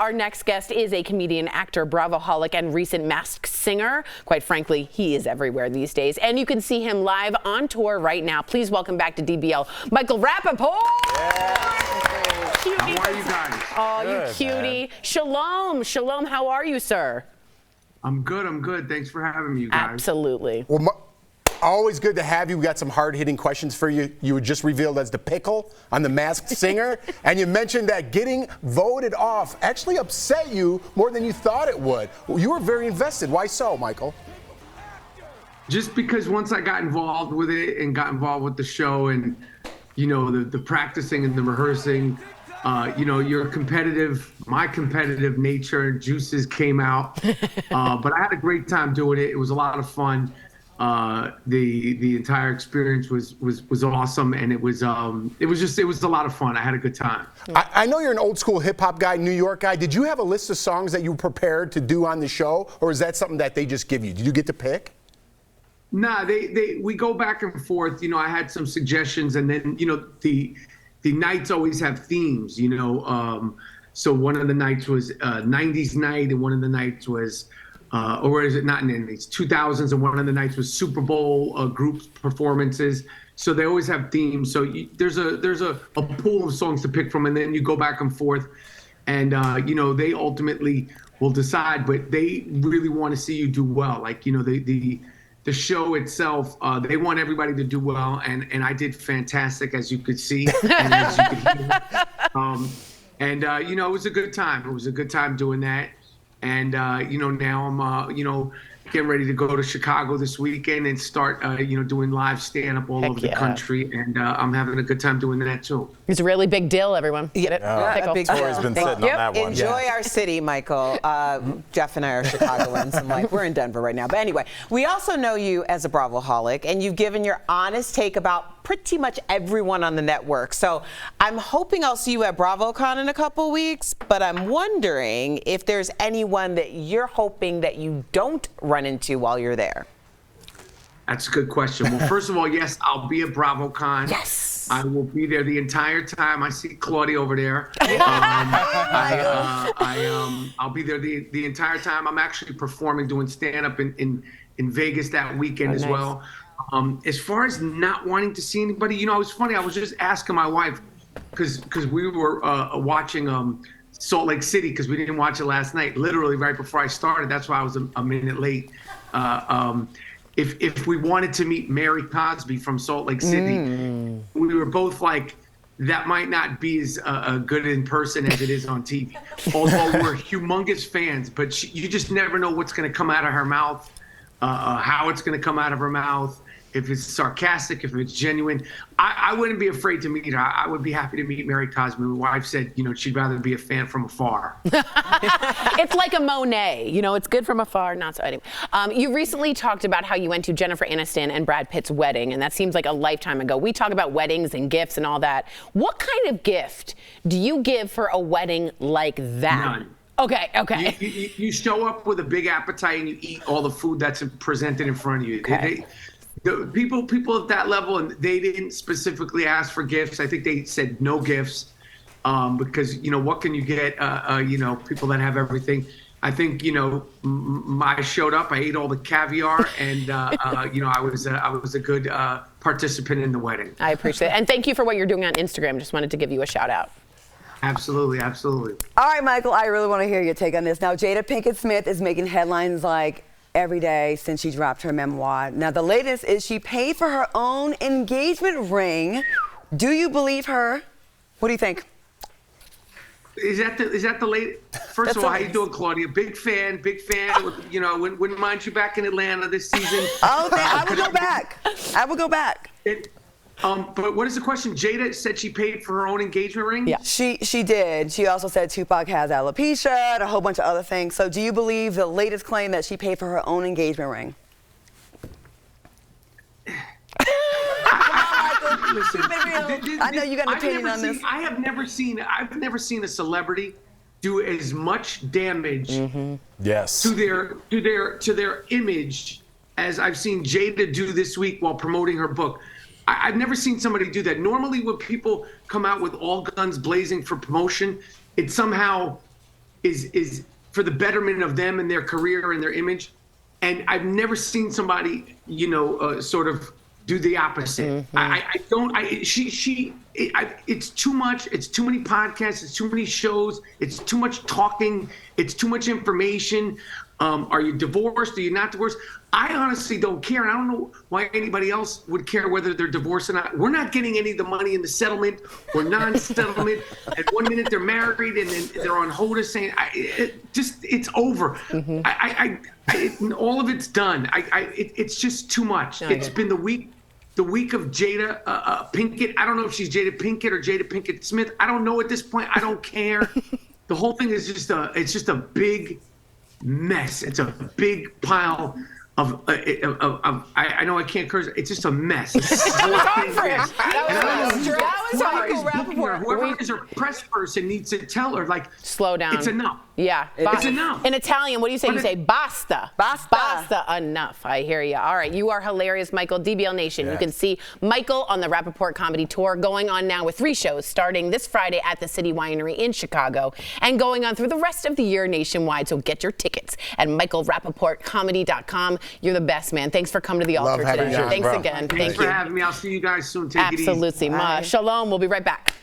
our next guest is a comedian, actor, Bravoholic, and recent Masked Singer. Quite frankly, he is everywhere these days. And you can see him live on tour right now. Please welcome back to DBL, Michael Rapaport! Yeah. How are you guys? Oh, Good, you cutie. Man. Shalom. Shalom, how are you, sir? I'm good. Thanks for having me, you guys. Absolutely. Well, always good to have you. We got some hard-hitting questions for you. You were just revealed as the Pickle on The Masked Singer, and you mentioned that getting voted off actually upset you more than you thought it would. You were very invested. Why so, Michael? Just because once I got involved with it and got involved with the show and, you know, the practicing and the rehearsing, you know, my competitive nature and juices came out. But I had a great time doing it. It was a lot of fun. The entire experience was awesome, and it was a lot of fun. I had a good time. I know you're an old school hip hop guy, New York guy. Did you have a list of songs that you were prepared to do on the show, or is that something that they just give you? Did you get to pick? Nah, we go back and forth. You know, I had some suggestions, and then, you know, the nights always have themes, you know. So one of the nights was 90s night, and one of the nights was or is it not in the 90s, 2000s, and one of the nights was Super Bowl group performances. So they always have themes. So there's a pool of songs to pick from, and then you go back and forth, and you know, they ultimately will decide. But they really want to see you do well. Like, you know, the show itself, they want everybody to do well, and I did fantastic, as you could see, and as you could hear. You know, it was a good time. It was a good time doing that. And, you know, now I'm, you know, getting ready to go to Chicago this weekend and start, you know, doing live stand-up all over the country. And I'm having a good time doing that, too. It's a really big deal, everyone. Get it? Yeah, a big deal. Tori's been sitting on that one. Enjoy our city, Michael. Jeff and I are Chicagoans, and like, we're in Denver right now. But anyway, we also know you as a Bravoholic, and you've given your honest take about pretty much everyone on the network. So I'm hoping I'll see you at BravoCon in a couple weeks, but I'm wondering if there's anyone that you're hoping that you don't run into while you're there. That's a good question. Well, first of all, yes, I'll be at BravoCon. Yes. I will be there the entire time. I see Claudia over there. I'll be there the entire time. I'm actually performing, doing stand-up in Vegas that weekend as well. As far as not wanting to see anybody, you know, it was funny. I was just asking my wife, because we were watching Salt Lake City, because we didn't watch it last night, literally right before I started. That's why I was a minute late. If we wanted to meet Mary Cosby from Salt Lake City, we were both like, that might not be as good in person as it is on TV. Although we're humongous fans, but you just never know what's going to come out of her mouth, how it's going to come out of her mouth. If it's sarcastic, if it's genuine. I wouldn't be afraid to meet her. I would be happy to meet Mary Cosby. My wife said, you know, she'd rather be a fan from afar. It's like a Monet. You know, it's good from afar, not so. Anyway, you recently talked about how you went to Jennifer Aniston and Brad Pitt's wedding, and that seems like a lifetime ago. We talk about weddings and gifts and all that. What kind of gift do you give for a wedding like that? None. Okay. You show up with a big appetite and you eat all the food that's presented in front of you. Okay. The people at that level, and they didn't specifically ask for gifts. I think they said no gifts, because, you know, what can you get? You know, people that have everything. I think, you know, I showed up. I ate all the caviar, and you know, I was a good participant in the wedding. I appreciate it, and thank you for what you're doing on Instagram. Just wanted to give you a shout out. Absolutely. All right, Michael, I really want to hear your take on this. Now, Jada Pinkett Smith is making headlines like every day since she dropped her memoir. Now, the latest is she paid for her own engagement ring. Do you believe her? What do you think? Is that the latest? First of all, how you doing, Claudia? Big fan. You know, wouldn't mind you back in Atlanta this season. I will go back. But what is the question? Jada said she paid for her own engagement ring? Yeah, she did. She also said Tupac has alopecia and a whole bunch of other things. So do you believe the latest claim that she paid for her own engagement ring? Listen, I know you got an opinion on this. I've never seen a celebrity do as much damage to their image as I've seen Jada do this week while promoting her book. I've never seen somebody do that. Normally when people come out with all guns blazing for promotion, it somehow is for the betterment of them and their career and their image. And I've never seen somebody, sort of do the opposite. It's too much. It's too many podcasts. It's too many shows. It's too much talking. It's too much information. Are you divorced? Are you not divorced? I honestly don't care. And I don't know why anybody else would care whether they're divorced or not. We're not getting any of the money in the settlement or non-settlement. At 1 minute they're married and then they're on hold saying, it's over. All of it's done. It's just too much. It's been the week of Jada Pinkett. I don't know if she's Jada Pinkett or Jada Pinkett Smith. I don't know at this point. I don't care. The whole thing is just a big mess. It's a big pile of I know I can't curse. It's just a mess. That was Rapaport. Whoever is her press person needs to tell her, like, slow down. It's enough. Yeah, it's enough. In Italian, what do you say? You say basta. Basta. Enough. I hear you. All right, you are hilarious, Michael. DBL Nation. Yes. You can see Michael on the Rapaport Comedy Tour, going on now with 3 shows, starting this Friday at the City Winery in Chicago, and going on through the rest of the year nationwide. So get your tickets at michaelrapaportcomedy.com. You're the best, man. Thanks for coming to the altar today. You on, Thanks bro. again. Thanks for having me. I'll see you guys soon. Take it easy. Absolutely. Shalom. We'll be right back.